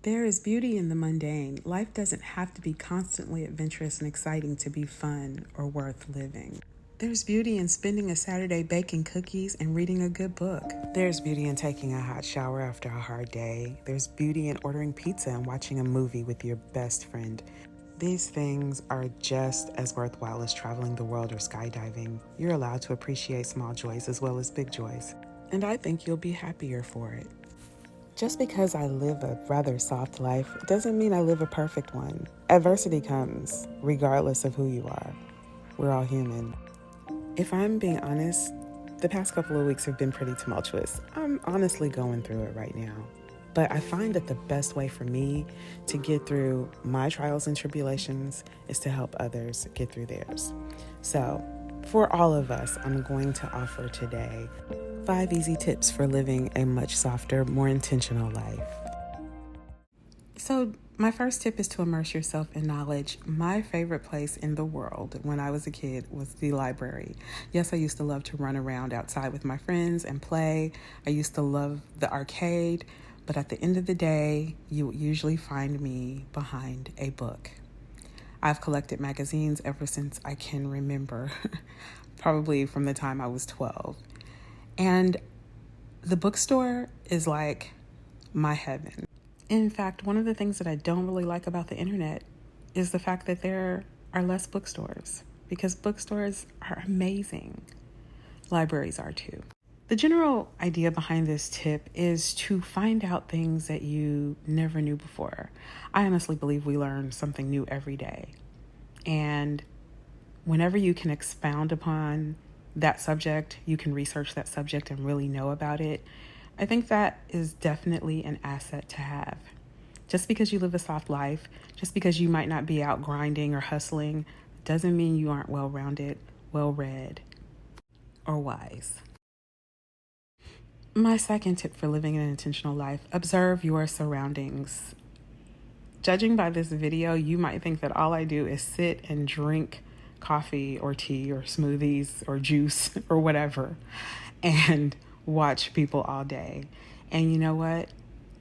There is beauty in the mundane. Life doesn't have to be constantly adventurous and exciting to be fun or worth living. There's beauty in spending a Saturday baking cookies and reading a good book. There's beauty in taking a hot shower after a hard day. There's beauty in ordering pizza and watching a movie with your best friend. These things are just as worthwhile as traveling the world or skydiving. You're allowed to appreciate small joys as well as big joys. And I think you'll be happier for it. Just because I live a rather soft life doesn't mean I live a perfect one. Adversity comes, regardless of who you are. We're all human. If I'm being honest, the past couple of weeks have been pretty tumultuous. I'm honestly going through it right now. But I find that the best way for me to get through my trials and tribulations is to help others get through theirs. So, for all of us, I'm going to offer today 5 easy tips for living a much softer, more intentional life. So, my first tip is to immerse yourself in knowledge. My favorite place in the world when I was a kid was the library. Yes, I used to love to run around outside with my friends and play. I used to love the arcade, but at the end of the day, you would usually find me behind a book. I've collected magazines ever since I can remember, probably from the time I was 12. And the bookstore is like my heaven. In fact, one of the things that I don't really like about the internet is the fact that there are less bookstores, because bookstores are amazing. Libraries are too. The general idea behind this tip is to find out things that you never knew before. I honestly believe we learn something new every day. And whenever you can expound upon that subject, you can research that subject and really know about it, I think that is definitely an asset to have. Just because you live a soft life, just because you might not be out grinding or hustling, doesn't mean you aren't well-rounded, well-read, or wise. My second tip for living an intentional life: observe your surroundings. Judging by this video, you might think that all I do is sit and drink coffee or tea or smoothies or juice or whatever and watch people all day. And you know what?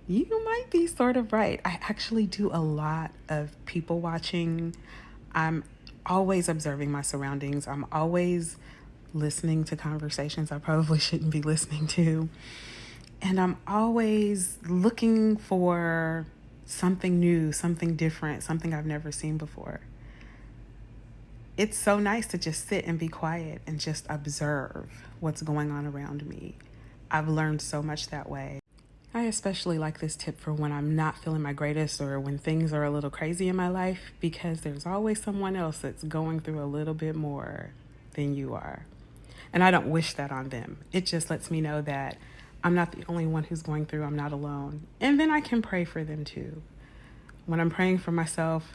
You might be sort of right. I actually do a lot of people watching. I'm always observing my surroundings. I'm always listening to conversations I probably shouldn't be listening to. And I'm always looking for something new, something different, something I've never seen before. It's so nice to just sit and be quiet and just observe what's going on around me. I've learned so much that way. I especially like this tip for when I'm not feeling my greatest or when things are a little crazy in my life, because there's always someone else that's going through a little bit more than you are. And I don't wish that on them. It just lets me know that I'm not the only one who's going through. I'm not alone. And then I can pray for them too. When I'm praying for myself,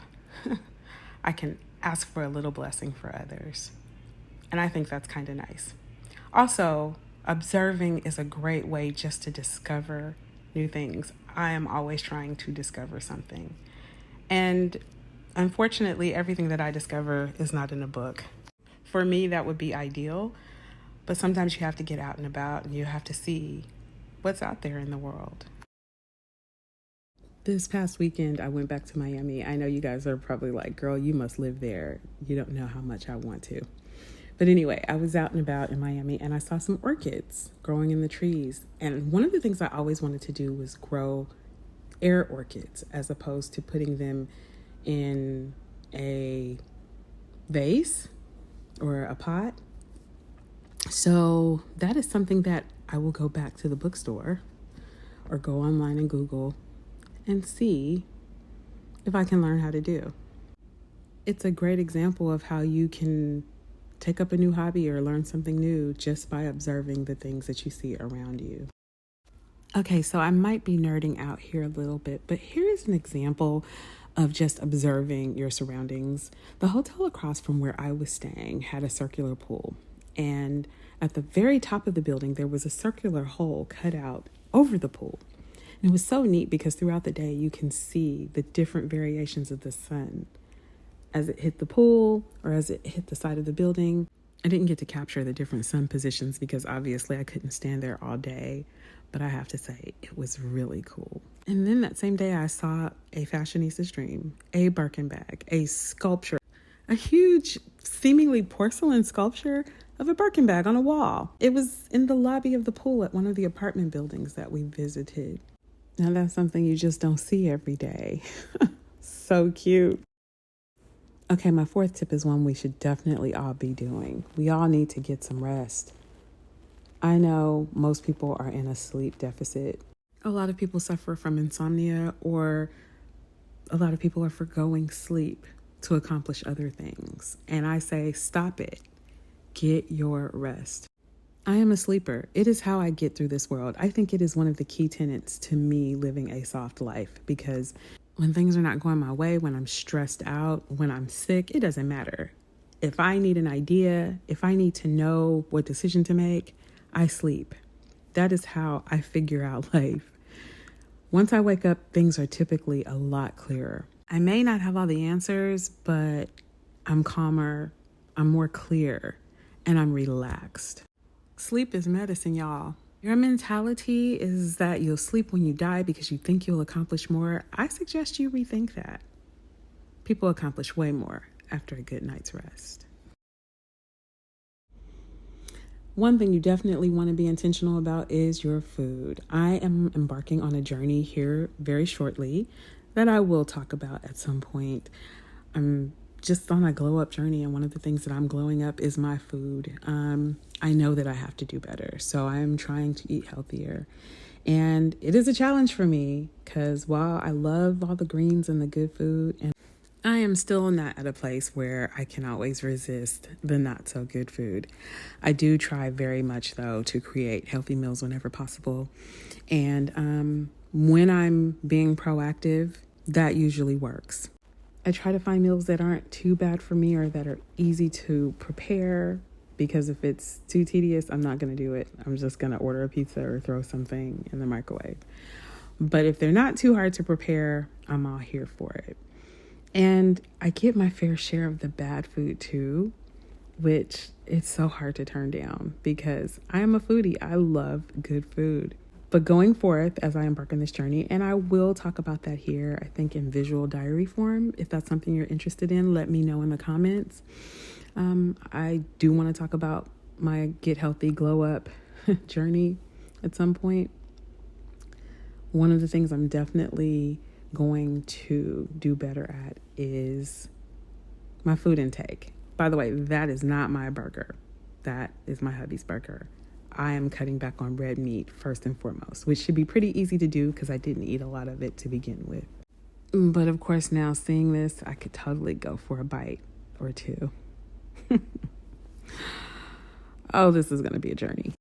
I can ask for a little blessing for others. And I think that's kind of nice. Also, observing is a great way just to discover new things. I am always trying to discover something. And unfortunately, everything that I discover is not in a book. For me, that would be ideal. But sometimes you have to get out and about and you have to see what's out there in the world. This past weekend, I went back to Miami. I know you guys are probably like, girl, you must live there. You don't know how much I want to. But anyway, I was out and about in Miami and I saw some orchids growing in the trees. And one of the things I always wanted to do was grow air orchids as opposed to putting them in a vase or a pot. So that is something that I will go back to the bookstore or go online and Google and see if I can learn how to do. It's a great example of how you can take up a new hobby or learn something new just by observing the things that you see around you. Okay, so I might be nerding out here a little bit, but here is an example of just observing your surroundings. The hotel across from where I was staying had a circular pool. And at the very top of the building, there was a circular hole cut out over the pool. And it was so neat because throughout the day, you can see the different variations of the sun as it hit the pool or as it hit the side of the building. I didn't get to capture the different sun positions because obviously I couldn't stand there all day. but I have to say it was really cool. And then that same day I saw a fashionista's dream, a Birkin bag, a sculpture, a huge, seemingly porcelain sculpture of a Birkin bag on a wall. It was in the lobby of the pool at one of the apartment buildings that we visited. Now that's something you just don't see every day. So cute. Okay, my fourth tip is one we should definitely all be doing. We all need to get some rest. I know most people are in a sleep deficit. A lot of people suffer from insomnia, or a lot of people are forgoing sleep to accomplish other things. And I say, stop it. Get your rest. I am a sleeper. It is how I get through this world. I think it is one of the key tenets to me living a soft life, because when things are not going my way, when I'm stressed out, when I'm sick, it doesn't matter. If I need an idea, if I need to know what decision to make, I sleep. That is how I figure out life. Once I wake up, things are typically a lot clearer. I may not have all the answers, but I'm calmer, I'm more clear, and I'm relaxed. Sleep is medicine, y'all. Your mentality is that you'll sleep when you die because you think you'll accomplish more. I suggest you rethink that. People accomplish way more after a good night's rest. One thing you definitely want to be intentional about is your food. I am embarking on a journey here very shortly that I will talk about at some point. I'm just on a glow up journey, and one of the things that I'm glowing up is my food. I know that I have to do better, so I'm trying to eat healthier. And it is a challenge for me because while I love all the greens and the good food, and I am still not at a place where I can always resist the not so good food. I do try very much, though, to create healthy meals whenever possible. And when I'm being proactive, that usually works. I try to find meals that aren't too bad for me or that are easy to prepare, because if it's too tedious, I'm not going to do it. I'm just going to order a pizza or throw something in the microwave. But if they're not too hard to prepare, I'm all here for it. And I get my fair share of the bad food too, which it's so hard to turn down because I am a foodie. I love good food. But going forth as I embark on this journey, and I will talk about that here, I think in visual diary form. If that's something you're interested in, let me know in the comments. I do want to talk about my get healthy, glow up journey at some point. One of the things I'm definitely going to do better at is my food intake. By the way, that is not my burger. That is my hubby's burger. I am cutting back on red meat first and foremost, which should be pretty easy to do because I didn't eat a lot of it to begin with. But of course, now seeing this, I could totally go for a bite or two. Oh, this is going to be a journey.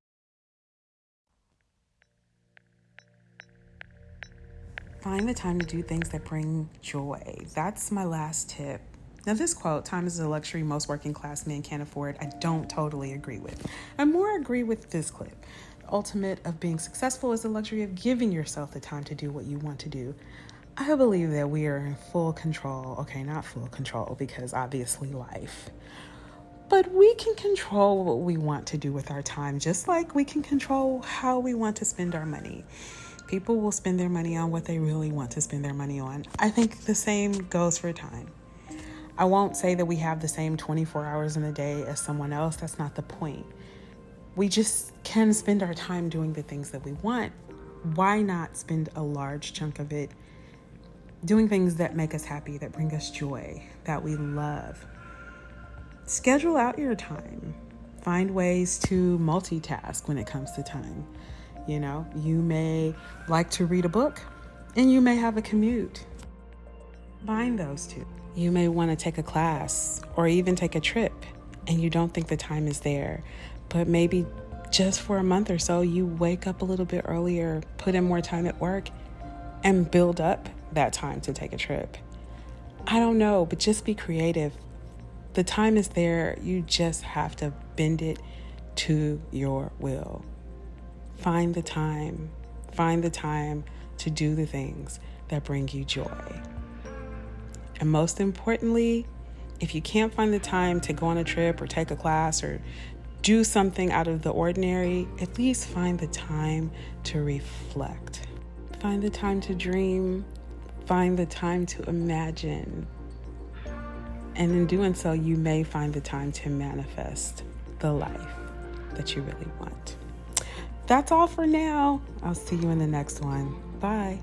Find the time to do things that bring joy. That's my last tip. Now, this quote, "Time is a luxury most working class men can't afford," I don't totally agree with. I more agree with this clip. The ultimate of being successful is the luxury of giving yourself the time to do what you want to do. I believe that we are in full control. Okay, not full control because obviously life. But we can control what we want to do with our time, just like we can control how we want to spend our money. People will spend their money on what they really want to spend their money on. I think the same goes for time. I won't say that we have the same 24 hours in a day as someone else. That's not the point. We just can spend our time doing the things that we want. Why not spend a large chunk of it doing things that make us happy, that bring us joy, that we love? Schedule out your time. Find ways to multitask when it comes to time. You know, you may like to read a book and you may have a commute. Combine those two. You may want to take a class or even take a trip and you don't think the time is there, but maybe just for a month or so, you wake up a little bit earlier, put in more time at work, and build up that time to take a trip. I don't know, but just be creative. The time is there. You just have to bend it to your will. Find the time to do the things that bring you joy. And most importantly, if you can't find the time to go on a trip or take a class or do something out of the ordinary, at least find the time to reflect. Find the time to dream. Find the time to imagine. And in doing so, you may find the time to manifest the life that you really want. That's all for now. I'll see you in the next one. Bye.